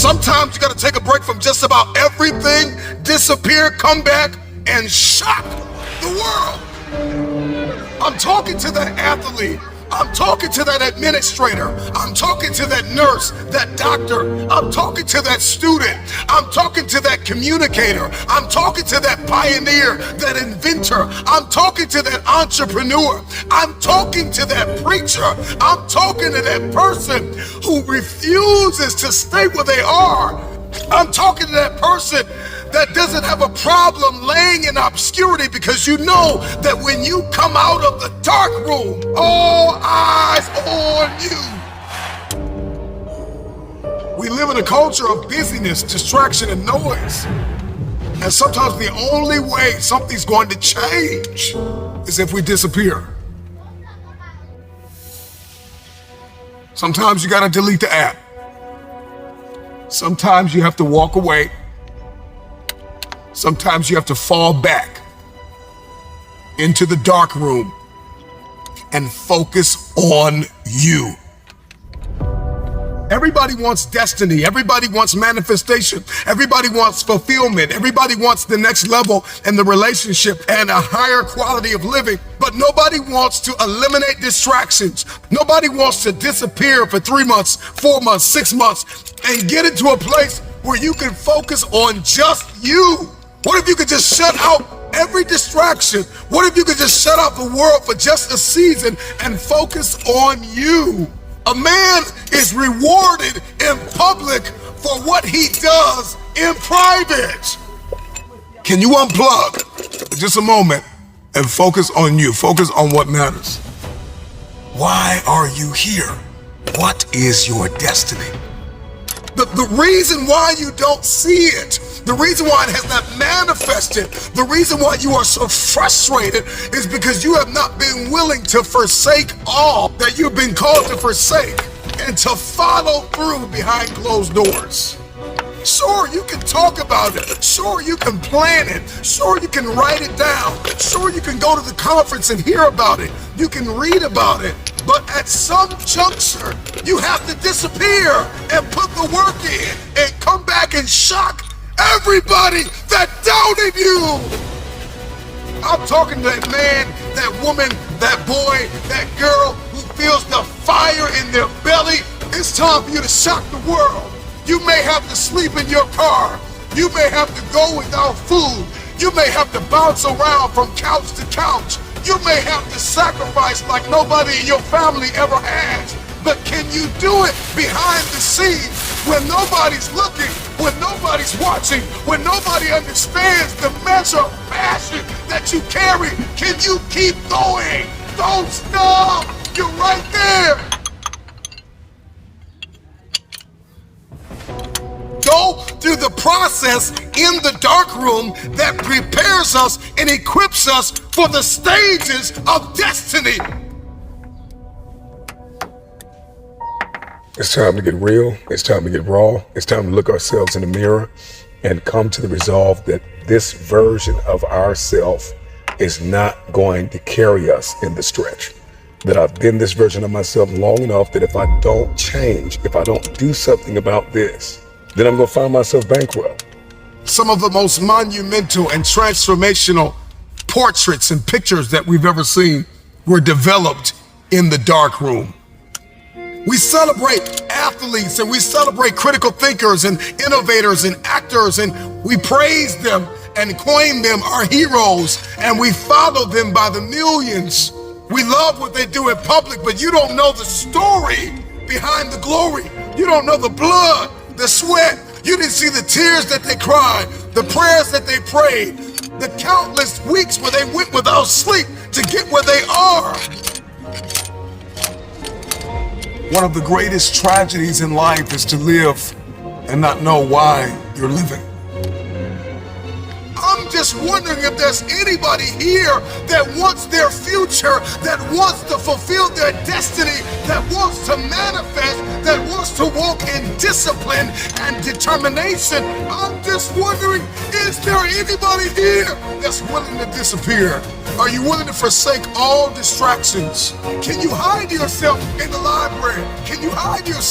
Sometimes you got to take a break from just about everything, disappear, come back, and shock the world. I'm talking to that athlete. I'm talking to that administrator. I'm talking to that nurse, that doctor. I'm talking to that student. I'm talking to that communicator. I'm talking to that pioneer, that inventor. I'm talking to that entrepreneur. I'm talking to that preacher. I'm talking to that person who refuses to stay where they are. I'm talking to that person that doesn't have a problem laying in obscurity, because you know that when you come out of the dark room, all eyes on you. We live in a culture of busyness, distraction, and noise. And sometimes the only way something's going to change is if we disappear. Sometimes you gotta delete the app. Sometimes you have to walk away. Sometimes you have to fall back into the dark room and focus on you. Everybody wants destiny. Everybody wants manifestation. Everybody wants fulfillment. Everybody wants the next level in the relationship and a higher quality of living. But nobody wants to eliminate distractions. Nobody wants to disappear for 3 months, 4 months, 6 months, and get into a place where you can focus on just you. What if you could just shut out every distraction? What if you could just shut out the world for just a season and focus on you? A man is rewarded in public for what he does in private. Can you unplug for just a moment and focus on you? Focus on what matters. Why are you here? What is your destiny? The reason why you don't see it, the reason why it has not manifested, the reason why you are so frustrated is because you have not been willing to forsake all that you've been called to forsake and to follow through behind closed doors. Sure, you can talk about it. Sure, you can plan it. Sure, you can write it down. Sure, you can go to the conference and hear about it. You can read about it. But at some juncture, you have to disappear and put the work in and come back and shock everybody that doubted you. I'm talking to that man, that woman, that boy, that girl who feels the fire in their belly. It's time for you to shock the world. You may have to sleep in your car. You may have to go without food. You may have to bounce around from couch to couch. You may have to sacrifice like nobody in your family ever has. But can you do it behind the scenes when nobody's looking, when nobody's watching, when nobody understands the measure of passion that you carry? Can you keep going? Don't stop. You're right there. Go through the process in the dark room that prepares us and equips us for the stages of destiny. It's time to get real. It's time to get raw. It's time to look ourselves in the mirror and come to the resolve that this version of ourselves is not going to carry us in the stretch. That I've been this version of myself long enough that if I don't change, if I don't do something about this, then I'm gonna find myself bankrupt. Some of the most monumental and transformational portraits and pictures that we've ever seen were developed in the dark room. We celebrate athletes and we celebrate critical thinkers and innovators and actors, and we praise them and coin them our heroes, and we follow them by the millions. We love what they do in public, but you don't know the story behind the glory. You don't know the blood, the sweat. You didn't see the tears that they cried, the prayers that they prayed, the countless weeks where they went without sleep to get where they are. One of the greatest tragedies in life is to live and not know why you're living. I'm just wondering if there's anybody here that wants their future, that wants to fulfill their destiny, that wants to manifest, that wants to walk in discipline and determination. I'm just wondering, is there anybody here that's willing to disappear? Are you willing to forsake all distractions? Can you hide yourself in the library? Can you hide yourself